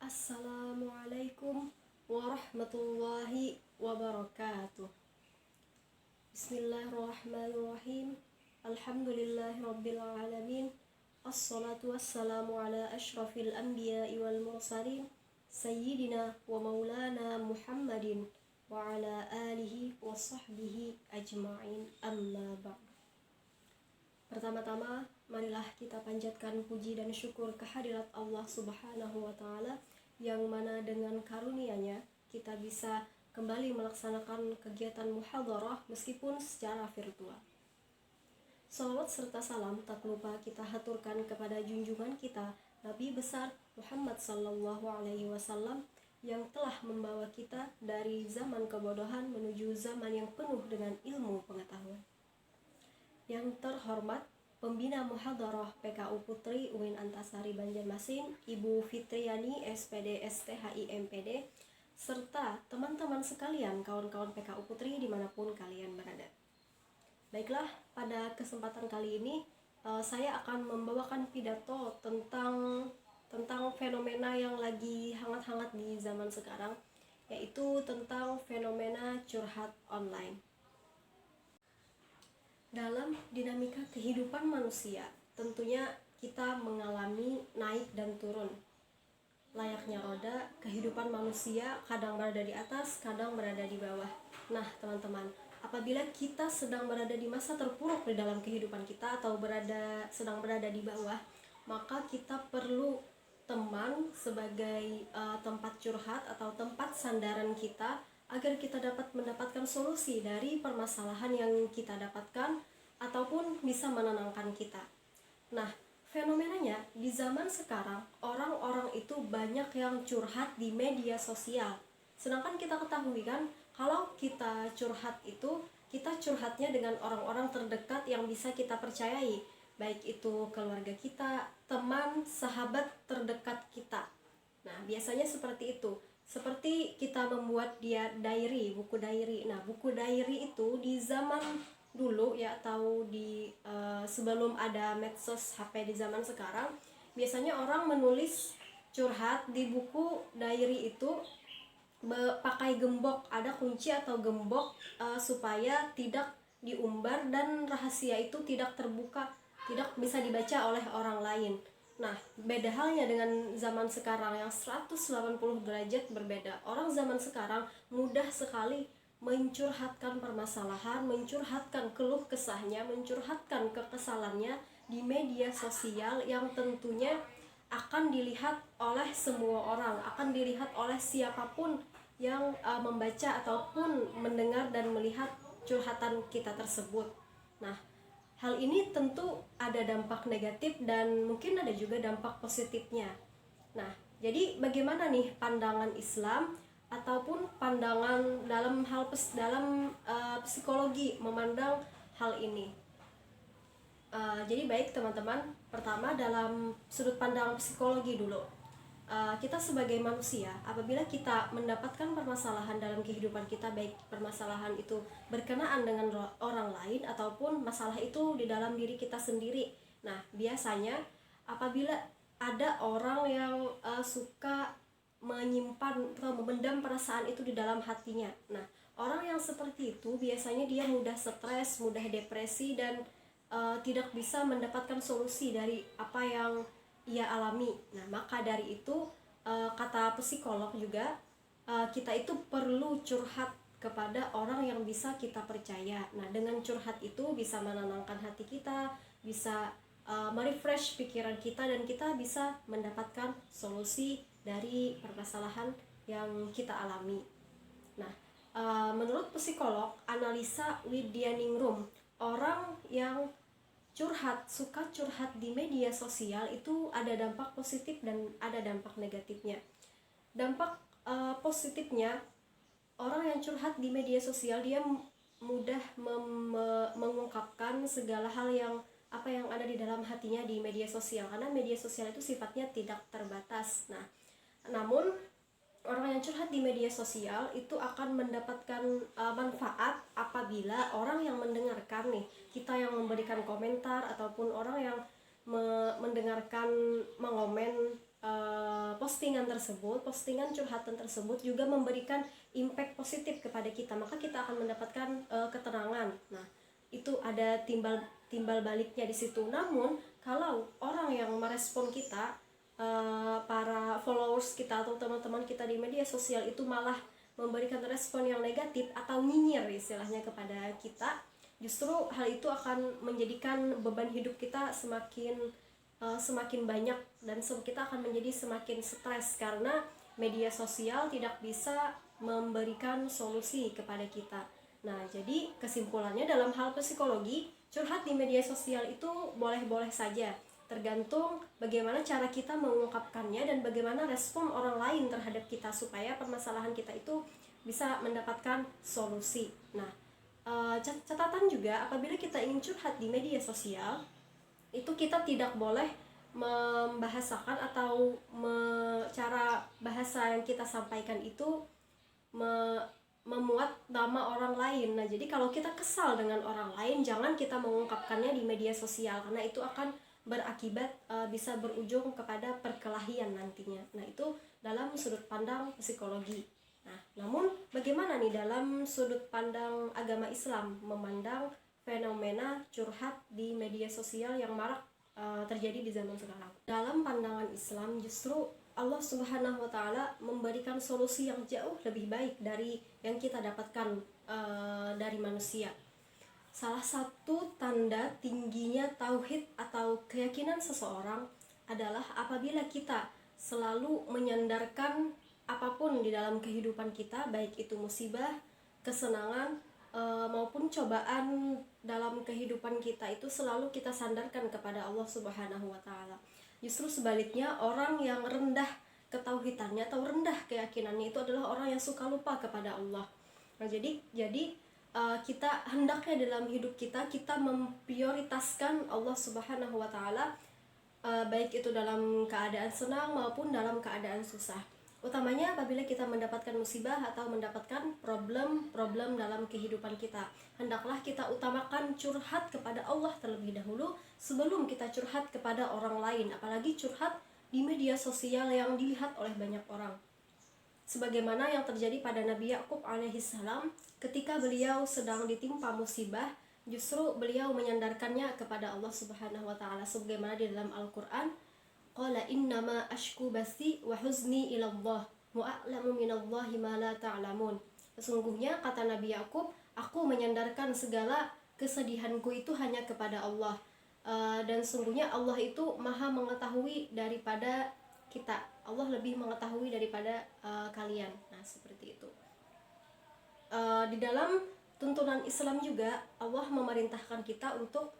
Assalamualaikum warahmatullahi wabarakatuh. Bismillahirrahmanirrahim. Alhamdulillahirabbil alamin. Assalatu wassalamu ala asyrafil anbiya'i wal mursalin sayyidina wa maulana Muhammadin wa ala alihi wa sahbihi ajma'in, amma ba'd. Pertama-tama, marilah kita panjatkan puji dan syukur kehadirat Allah Subhanahu wa Ta'ala, yang mana dengan karunia-Nya kita bisa kembali melaksanakan kegiatan muhadharah meskipun secara virtual. Salawat serta salam tak lupa kita haturkan kepada junjungan kita Nabi besar Muhammad sallallahu alaihi wasallam, yang telah membawa kita dari zaman kebodohan menuju zaman yang penuh dengan ilmu pengetahuan. Yang terhormat Pembina Muhadharah PKU Putri UIN Antasari Banjarmasin, Ibu Fitriani SPD STHI MPD, serta teman-teman sekalian kawan-kawan PKU Putri dimanapun kalian berada. Baiklah, pada kesempatan kali ini saya akan membawakan pidato tentang fenomena yang lagi hangat-hangat di zaman sekarang, yaitu tentang fenomena curhat online. Dalam dinamika kehidupan manusia, tentunya kita mengalami naik dan turun. Layaknya roda, kehidupan manusia kadang berada di atas, kadang berada di bawah. Nah, teman-teman, apabila kita sedang berada di masa terpuruk di dalam kehidupan kita atau sedang berada di bawah, maka kita perlu teman sebagai tempat curhat atau tempat sandaran kita, agar kita dapat mendapatkan solusi dari permasalahan yang kita dapatkan ataupun bisa menenangkan kita. Nah, fenomenanya di zaman sekarang, orang-orang itu banyak yang curhat di media sosial. Sedangkan kita ketahui kan, kalau kita curhat itu, kita curhatnya dengan orang-orang terdekat yang bisa kita percayai, baik itu keluarga kita, teman, sahabat terdekat kita. Nah, biasanya seperti itu. Seperti kita membuat buku diary. Nah, buku diary itu di zaman dulu ya, atau di sebelum ada medsos HP di zaman sekarang, biasanya orang menulis curhat di buku diary itu pakai gembok, ada kunci atau gembok supaya tidak diumbar dan rahasia itu tidak terbuka, tidak bisa dibaca oleh orang lain. Nah, beda halnya dengan zaman sekarang yang 180 derajat berbeda. Orang zaman sekarang mudah sekali mencurhatkan permasalahan, mencurhatkan keluh kesahnya, mencurhatkan kekesalannya di media sosial yang tentunya akan dilihat oleh semua orang, akan dilihat oleh siapapun yang membaca ataupun mendengar dan melihat curhatan kita tersebut. Nah, hal ini tentu ada dampak negatif dan mungkin ada juga dampak positifnya. Nah, jadi bagaimana nih pandangan Islam ataupun pandangan dalam psikologi memandang hal ini? Jadi baik teman-teman, pertama dalam sudut pandang psikologi dulu. Kita sebagai manusia, apabila kita mendapatkan permasalahan dalam kehidupan kita, baik permasalahan itu berkenaan dengan orang lain ataupun masalah itu di dalam diri kita sendiri. Nah, biasanya apabila ada orang yang suka menyimpan atau memendam perasaan itu di dalam hatinya. Nah, orang yang seperti itu biasanya dia mudah stres, mudah depresi, dan tidak bisa mendapatkan solusi dari apa yang ia alami. Nah, maka dari itu kata psikolog juga, kita itu perlu curhat kepada orang yang bisa kita percaya. Nah, dengan curhat itu bisa menenangkan hati kita, bisa merefresh pikiran kita, dan kita bisa mendapatkan solusi dari permasalahan yang kita alami. Nah, menurut psikolog Annalisa Widianingrum, orang yang suka curhat di media sosial itu ada dampak positif dan ada dampak negatifnya. Dampak positifnya, orang yang curhat di media sosial dia mudah mengungkapkan segala hal yang ada di dalam hatinya di media sosial, karena media sosial itu sifatnya tidak terbatas. Nah, namun orang yang curhat di media sosial itu akan mendapatkan manfaat apabila orang yang mendengarkan nih, kita yang memberikan komentar ataupun orang yang mendengarkan mengomen postingan curhatan tersebut juga memberikan impact positif kepada kita, maka kita akan mendapatkan ketenangan. Nah, itu ada timbal baliknya di situ. Namun kalau orang yang merespon kita, para followers kita atau teman-teman kita di media sosial itu malah memberikan respon yang negatif atau nyinyir istilahnya kepada kita, justru hal itu akan menjadikan beban hidup kita semakin banyak, dan kita akan menjadi semakin stres karena media sosial tidak bisa memberikan solusi kepada kita. Nah, jadi kesimpulannya dalam hal psikologi, curhat di media sosial itu boleh-boleh saja, tergantung bagaimana cara kita mengungkapkannya dan bagaimana respon orang lain terhadap kita supaya permasalahan kita itu bisa mendapatkan solusi. Nah, catatan juga apabila kita ingin curhat di media sosial, itu kita tidak boleh membahasakan atau cara bahasa yang kita sampaikan itu memuat nama orang lain. Nah, jadi kalau kita kesal dengan orang lain, jangan kita mengungkapkannya di media sosial karena itu akan berakibat bisa berujung kepada perkelahian nantinya. Nah, itu dalam sudut pandang psikologi. Nah, namun bagaimana nih dalam sudut pandang agama Islam memandang fenomena curhat di media sosial yang marak terjadi di zaman sekarang? Dalam pandangan Islam, justru Allah Subhanahu wa Ta'ala memberikan solusi yang jauh lebih baik dari yang kita dapatkan dari manusia. Salah satu tanda tingginya tauhid atau keyakinan seseorang adalah apabila kita selalu menyandarkan apapun di dalam kehidupan kita, baik itu musibah, kesenangan, maupun cobaan dalam kehidupan kita, itu selalu kita sandarkan kepada Allah Subhanahu wa Ta'ala. Justru sebaliknya, orang yang rendah ketauhidannya atau rendah keyakinannya itu adalah orang yang suka lupa kepada Allah. Nah, jadi kita hendaknya dalam hidup kita memprioritaskan Allah Subhanahu wa Ta'ala, baik itu dalam keadaan senang maupun dalam keadaan susah. Utamanya apabila kita mendapatkan musibah atau mendapatkan problem dalam kehidupan kita, hendaklah kita utamakan curhat kepada Allah terlebih dahulu sebelum kita curhat kepada orang lain, apalagi curhat di media sosial yang dilihat oleh banyak orang. Sebagaimana yang terjadi pada Nabi Yakub alaihissalam, ketika beliau sedang ditimpa musibah, justru beliau menyandarkannya kepada Allah Subhanahu wa Ta'ala, sebagaimana di dalam Al-Qur'an, qala innama ashku basi wa huzni ila Allah wa a'lamu minallahi ma la ta'lamun. Sesungguhnya, kata Nabi Yakub, aku menyandarkan segala kesedihanku itu hanya kepada Allah, dan sungguhnya Allah itu maha mengetahui daripada kita. Allah lebih mengetahui daripada kalian. Nah, seperti itu. Di dalam tuntunan Islam juga Allah memerintahkan kita untuk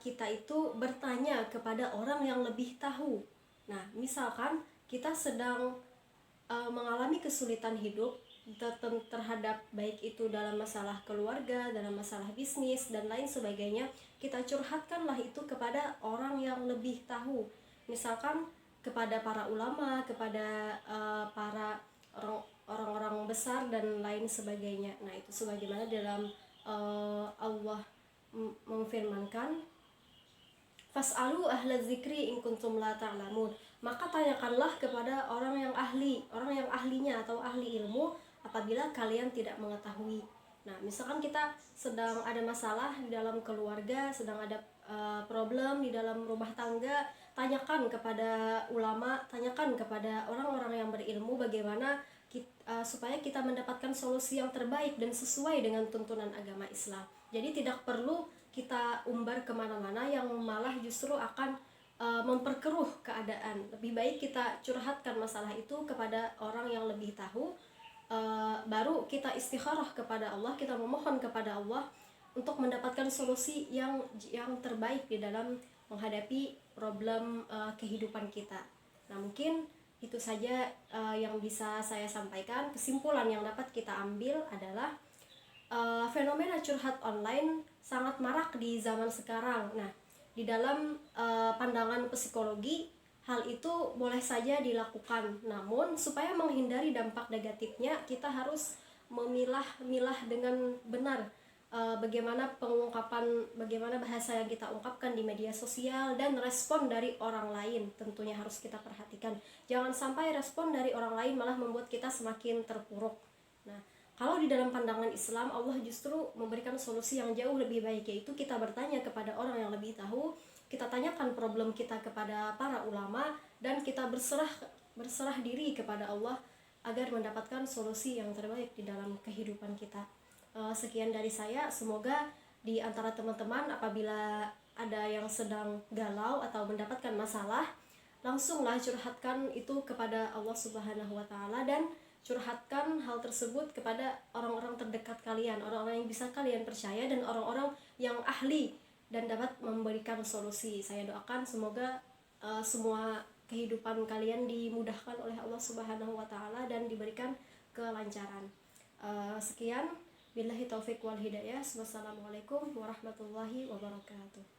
kita itu bertanya kepada orang yang lebih tahu. Nah, misalkan kita sedang mengalami kesulitan hidup terhadap baik itu dalam masalah keluarga, dalam masalah bisnis dan lain sebagainya, kita curhatkanlah itu kepada orang yang lebih tahu. Misalkan kepada para ulama, kepada para orang-orang besar dan lain sebagainya. Nah, itu sebagaimana dalam Allah memfirmankan, fas'alu ahla dzikri in kuntum la ta'lamun. Maka tanyakanlah kepada orang yang ahlinya atau ahli ilmu apabila kalian tidak mengetahui. Nah, misalkan kita sedang ada masalah di dalam keluarga, sedang ada problem di dalam rumah tangga, tanyakan kepada ulama, tanyakan kepada orang-orang yang berilmu bagaimana supaya kita mendapatkan solusi yang terbaik dan sesuai dengan tuntunan agama Islam. Jadi tidak perlu kita umbar kemana-mana yang malah justru akan memperkeruh keadaan. Lebih baik kita curhatkan masalah itu kepada orang yang lebih tahu, baru kita istikharah kepada Allah, kita memohon kepada Allah untuk mendapatkan solusi yang terbaik di dalam menghadapi problem kehidupan kita. Nah, mungkin itu saja yang bisa saya sampaikan. Kesimpulan yang dapat kita ambil adalah fenomena curhat online sangat marak di zaman sekarang. Nah, di dalam pandangan psikologi, hal itu boleh saja dilakukan. Namun, supaya menghindari dampak negatifnya, kita harus memilah dengan benar bagaimana bahasa yang kita ungkapkan di media sosial, dan respon dari orang lain tentunya harus kita perhatikan. Jangan sampai respon dari orang lain malah membuat kita semakin terpuruk. Nah, kalau di dalam pandangan Islam, Allah justru memberikan solusi yang jauh lebih baik, yaitu kita bertanya kepada orang yang lebih tahu, kita tanyakan problem kita kepada para ulama, dan kita berserah diri kepada Allah agar mendapatkan solusi yang terbaik di dalam kehidupan kita. Sekian dari saya, semoga di antara teman-teman apabila ada yang sedang galau atau mendapatkan masalah, langsunglah curhatkan itu kepada Allah Subhanahu wa taala, dan curhatkan hal tersebut kepada orang-orang terdekat kalian, orang-orang yang bisa kalian percaya, dan orang-orang yang ahli dan dapat memberikan solusi. Saya doakan semoga semua kehidupan kalian dimudahkan oleh Allah Subhanahu wa taala dan diberikan kelancaran. Sekian, billahi taufik wal hidayah. Wassalamualaikum warahmatullahi wabarakatuh.